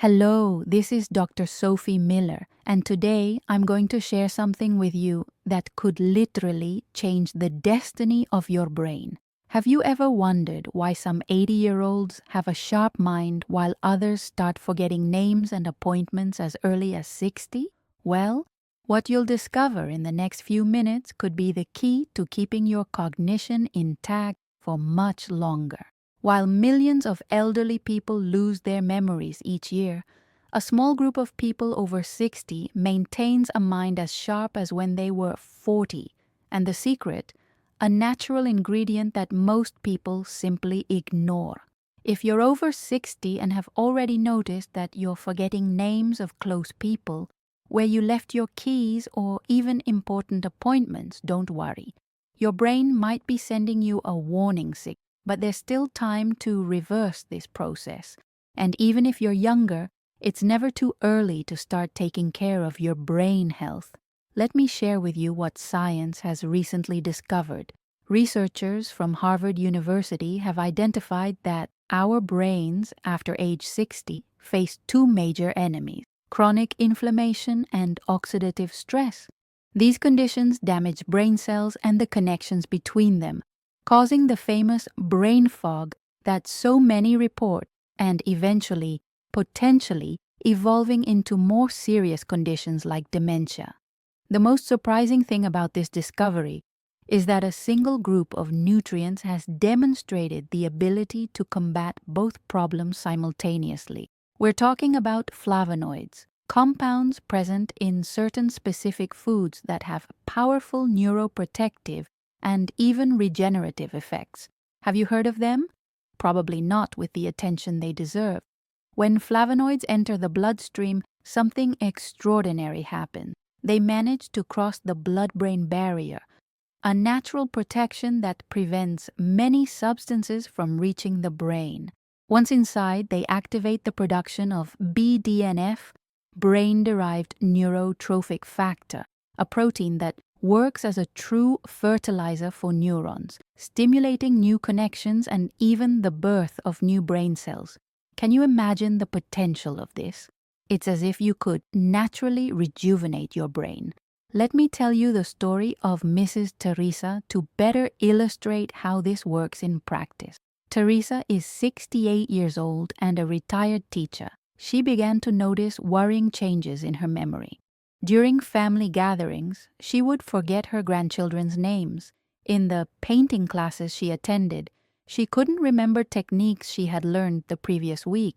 Hello, this is Dr. Sophie Miller, and today I'm going to share something with you that could literally change the destiny of your brain. Have you ever wondered why some 80-year-olds have a sharp mind while others start forgetting names and appointments as early as 60? Well, what you'll discover in the next few minutes could be the key to keeping your cognition intact for much longer. While millions of elderly people lose their memories each year, a small group of people over 60 maintains a mind as sharp as when they were 40. And the secret? A natural ingredient that most people simply ignore. If you're over 60 and have already noticed that you're forgetting names of close people, where you left your keys, or even important appointments, don't worry. Your brain might be sending you a warning signal. But there's still time to reverse this process. And even if you're younger, it's never too early to start taking care of your brain health. Let me share with you what science has recently discovered. Researchers from Harvard University have identified that our brains, after age 60, face two major enemies: chronic inflammation and oxidative stress. These conditions damage brain cells and the connections between them, causing the famous brain fog that so many report and eventually, potentially, evolving into more serious conditions like dementia. The most surprising thing about this discovery is that a single group of nutrients has demonstrated the ability to combat both problems simultaneously. We're talking about flavonoids, compounds present in certain specific foods that have powerful neuroprotective and even regenerative effects. Have you heard of them? Probably not with the attention they deserve. When flavonoids enter the bloodstream, something extraordinary happens. They manage to cross the blood-brain barrier, a natural protection that prevents many substances from reaching the brain. Once inside, they activate the production of BDNF, brain-derived neurotrophic factor, a protein that works as a true fertilizer for neurons, stimulating new connections and even the birth of new brain cells. Can you imagine the potential of this? It's as if you could naturally rejuvenate your brain. Let me tell you the story of Mrs. Teresa to better illustrate how this works in practice. Teresa is 68 years old and a retired teacher. She began to notice worrying changes in her memory. During family gatherings, she would forget her grandchildren's names. In the painting classes she attended, she couldn't remember techniques she had learned the previous week.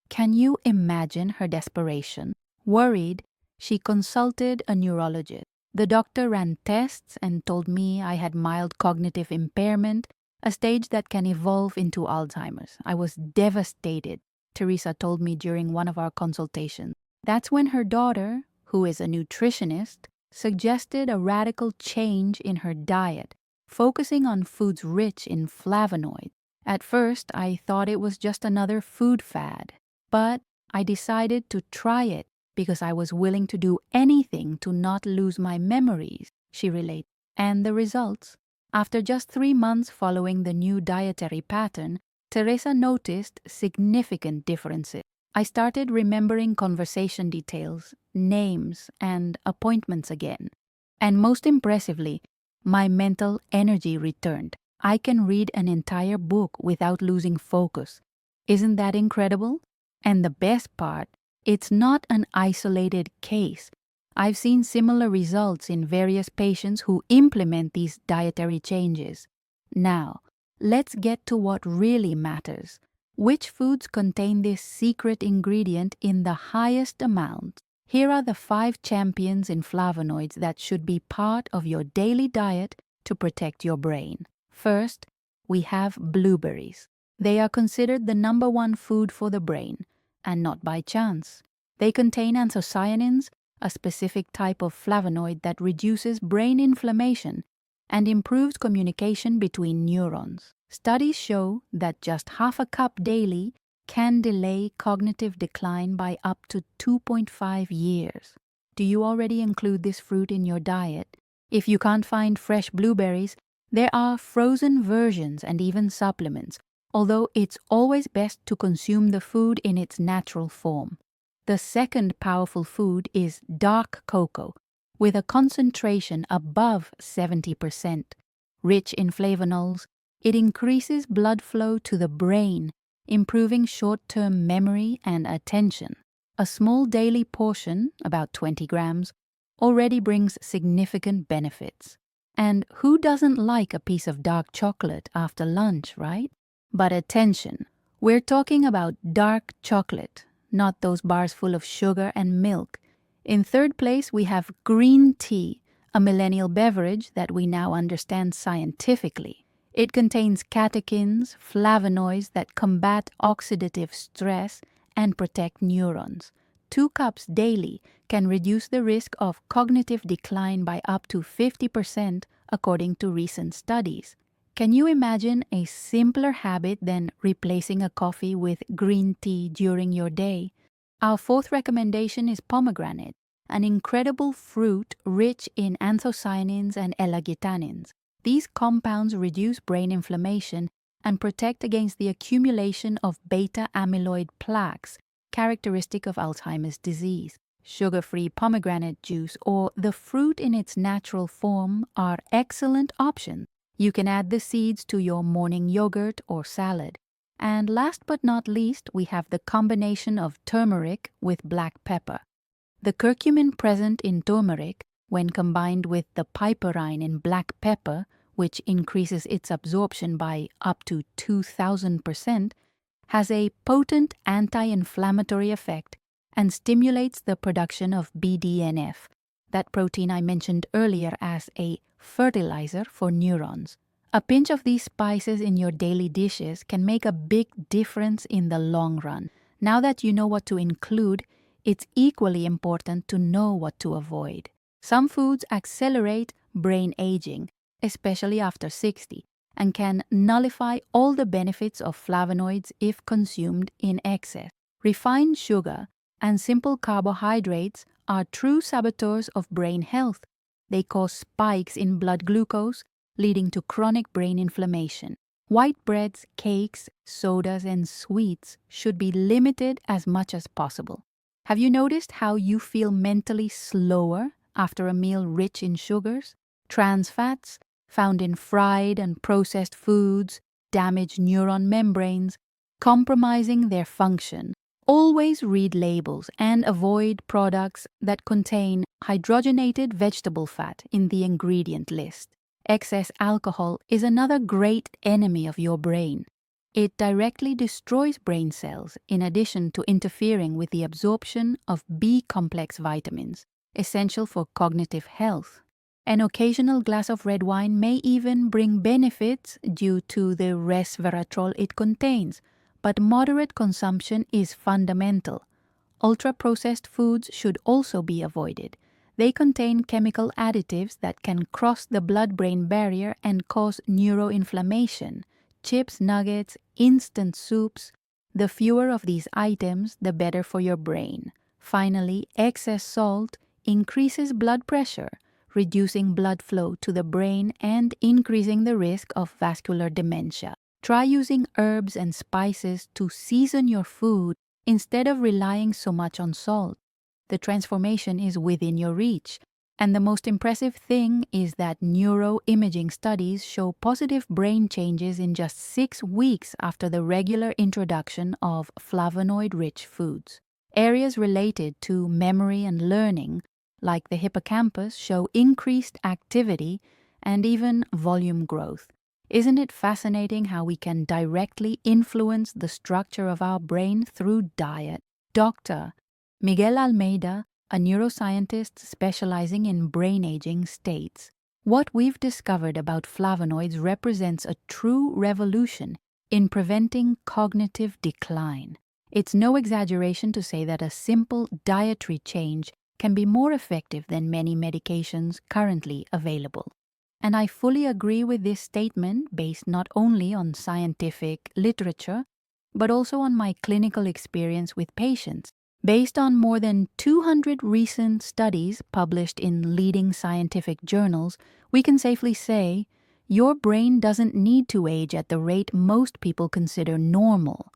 Can you imagine her desperation? Worried, she consulted a neurologist. The doctor ran tests and told me I had mild cognitive impairment, a stage that can evolve into Alzheimer's. I was devastated, Teresa told me during one of our consultations. That's when her daughter, who is a nutritionist, suggested a radical change in her diet, focusing on foods rich in flavonoids. At first, I thought it was just another food fad, but I decided to try it because I was willing to do anything to not lose my memories, she related. And the results? After just 3 months following the new dietary pattern, Teresa noticed significant differences. I started remembering conversation details, names, and appointments again. And most impressively, my mental energy returned. I can read an entire book without losing focus. Isn't that incredible? And the best part, it's not an isolated case. I've seen similar results in various patients who implement these dietary changes. Now, let's get to what really matters. Which foods contain this secret ingredient in the highest amount? Here are the 5 champions in flavonoids that should be part of your daily diet to protect your brain. First, we have blueberries. They are considered the #1 food for the brain, and not by chance. They contain anthocyanins, a specific type of flavonoid that reduces brain inflammation and improves communication between neurons. Studies show that just half a cup daily can delay cognitive decline by up to 2.5 years. Do you already include this fruit in your diet? If you can't find fresh blueberries, there are frozen versions and even supplements, although it's always best to consume the food in its natural form. The second powerful food is dark cocoa, with a concentration above 70%. Rich in flavonoids, it increases blood flow to the brain, improving short-term memory and attention. A small daily portion, about 20 grams, already brings significant benefits. And who doesn't like a piece of dark chocolate after lunch, right? But attention, we're talking about dark chocolate, not those bars full of sugar and milk. In third place, we have green tea, a millennial beverage that we now understand scientifically. It contains catechins, flavonoids that combat oxidative stress and protect neurons. 2 cups daily can reduce the risk of cognitive decline by up to 50%, according to recent studies. Can you imagine a simpler habit than replacing a coffee with green tea during your day? Our fourth recommendation is pomegranate, an incredible fruit rich in anthocyanins and L-argitannins. These compounds reduce brain inflammation and protect against the accumulation of beta-amyloid plaques, characteristic of Alzheimer's disease. Sugar-free pomegranate juice or the fruit in its natural form are excellent options. You can add the seeds to your morning yogurt or salad. And last but not least, we have the combination of turmeric with black pepper. The curcumin present in turmeric, when combined with the piperine in black pepper, which increases its absorption by up to 2,000%, has a potent anti-inflammatory effect and stimulates the production of BDNF, that protein I mentioned earlier as a fertilizer for neurons. A pinch of these spices in your daily dishes can make a big difference in the long run. Now that you know what to include, it's equally important to know what to avoid. Some foods accelerate brain aging, especially after 60, and can nullify all the benefits of flavonoids if consumed in excess. Refined sugar and simple carbohydrates are true saboteurs of brain health. They cause spikes in blood glucose, leading to chronic brain inflammation. White breads, cakes, sodas, and sweets should be limited as much as possible. Have you noticed how you feel mentally slower after a meal rich in sugars? Trans fats, found in fried and processed foods, damage neuron membranes, compromising their function. Always read labels and avoid products that contain hydrogenated vegetable fat in the ingredient list. Excess alcohol is another great enemy of your brain. It directly destroys brain cells in addition to interfering with the absorption of B-complex vitamins, essential for cognitive health. An occasional glass of red wine may even bring benefits due to the resveratrol it contains, but moderate consumption is fundamental. Ultra-processed foods should also be avoided. They contain chemical additives that can cross the blood-brain barrier and cause neuroinflammation. Chips, nuggets, instant soups. The fewer of these items, the better for your brain. Finally, excess salt increases blood pressure, reducing blood flow to the brain and increasing the risk of vascular dementia. Try using herbs and spices to season your food instead of relying so much on salt. The transformation is within your reach. And the most impressive thing is that neuroimaging studies show positive brain changes in just 6 weeks after the regular introduction of flavonoid-rich foods. Areas related to memory and learning, like the hippocampus, show increased activity and even volume growth. Isn't it fascinating how we can directly influence the structure of our brain through diet? Dr. Miguel Almeida, a neuroscientist specializing in brain aging, states, "What we've discovered about flavonoids represents a true revolution in preventing cognitive decline. It's no exaggeration to say that a simple dietary change can be more effective than many medications currently available." And I fully agree with this statement based not only on scientific literature, but also on my clinical experience with patients. Based on more than 200 recent studies published in leading scientific journals, we can safely say, your brain doesn't need to age at the rate most people consider normal.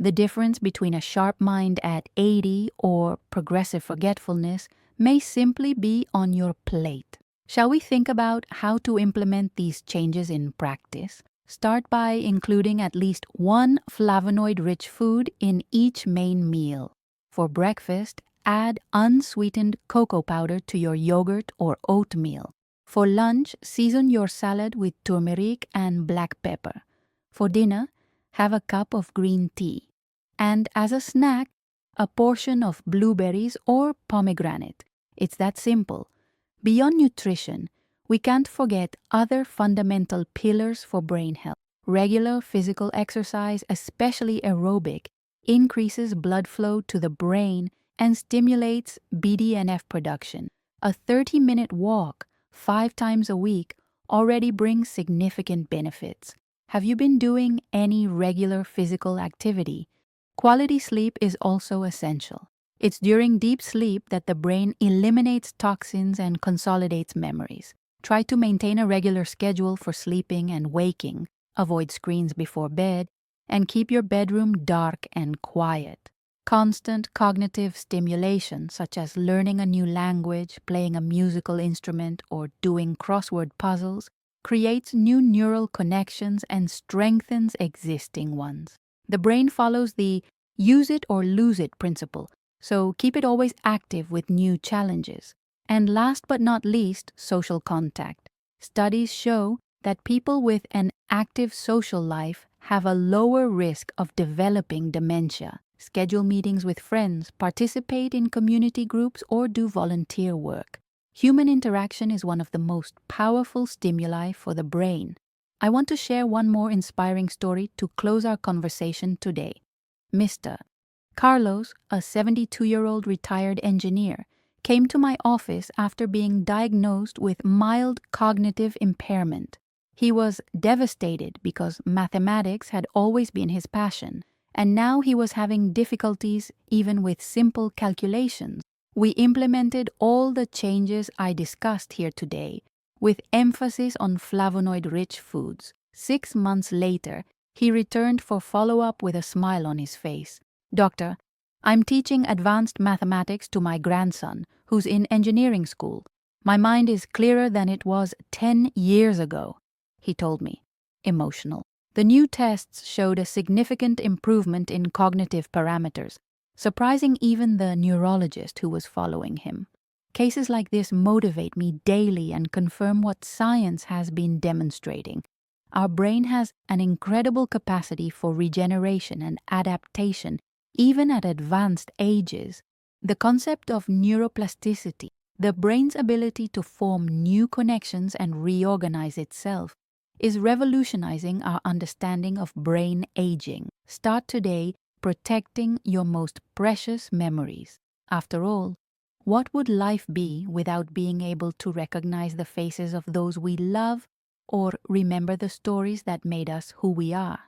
The difference between a sharp mind at 80 or progressive forgetfulness may simply be on your plate. Shall we think about how to implement these changes in practice? Start by including at least one flavonoid-rich food in each main meal. For breakfast, add unsweetened cocoa powder to your yogurt or oatmeal. For lunch, season your salad with turmeric and black pepper. For dinner, have a cup of green tea. And as a snack, a portion of blueberries or pomegranate. It's that simple. Beyond nutrition, we can't forget other fundamental pillars for brain health. Regular physical exercise, especially aerobic, increases blood flow to the brain and stimulates BDNF production. A 30-minute walk 5 times a week already brings significant benefits. Have you been doing any regular physical activity? Quality sleep is also essential. It's during deep sleep that the brain eliminates toxins and consolidates memories. Try to maintain a regular schedule for sleeping and waking, avoid screens before bed, and keep your bedroom dark and quiet. Constant cognitive stimulation, such as learning a new language, playing a musical instrument, or doing crossword puzzles, creates new neural connections and strengthens existing ones. The brain follows the use it or lose it principle, so keep it always active with new challenges. And last but not least, social contact. Studies show that people with an active social life have a lower risk of developing dementia. Schedule meetings with friends, participate in community groups, or do volunteer work. Human interaction is one of the most powerful stimuli for the brain. I want to share one more inspiring story to close our conversation today. Mr. Carlos, a 72-year-old retired engineer, came to my office after being diagnosed with mild cognitive impairment. He was devastated because mathematics had always been his passion, and now he was having difficulties even with simple calculations. We implemented all the changes I discussed here today, with emphasis on flavonoid-rich foods. 6 months later, he returned for follow-up with a smile on his face. "Doctor, I'm teaching advanced mathematics to my grandson, who's in engineering school. My mind is clearer than it was 10 years ago," he told me, emotional. The new tests showed a significant improvement in cognitive parameters, surprising even the neurologist who was following him. Cases like this motivate me daily and confirm what science has been demonstrating. Our brain has an incredible capacity for regeneration and adaptation, even at advanced ages. The concept of neuroplasticity, the brain's ability to form new connections and reorganize itself, is revolutionizing our understanding of brain aging. Start today protecting your most precious memories. After all, what would life be without being able to recognize the faces of those we love or remember the stories that made us who we are?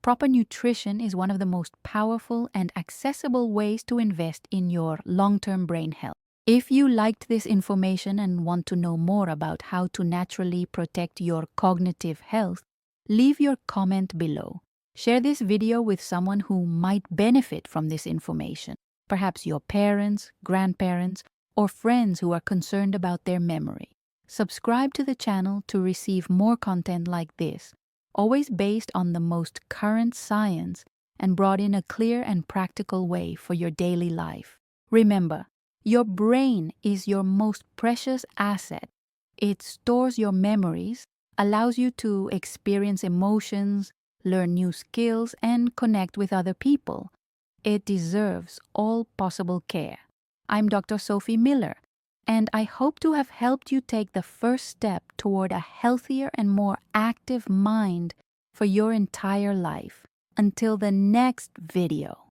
Proper nutrition is one of the most powerful and accessible ways to invest in your long-term brain health. If you liked this information and want to know more about how to naturally protect your cognitive health, leave your comment below. Share this video with someone who might benefit from this information, perhaps your parents, grandparents, or friends who are concerned about their memory. Subscribe to the channel to receive more content like this, always based on the most current science and brought in a clear and practical way for your daily life. Remember, your brain is your most precious asset. It stores your memories, allows you to experience emotions, learn new skills, and connect with other people. It deserves all possible care. I'm Dr. Sophie Miller, and I hope to have helped you take the first step toward a healthier and more active mind for your entire life. Until the next video.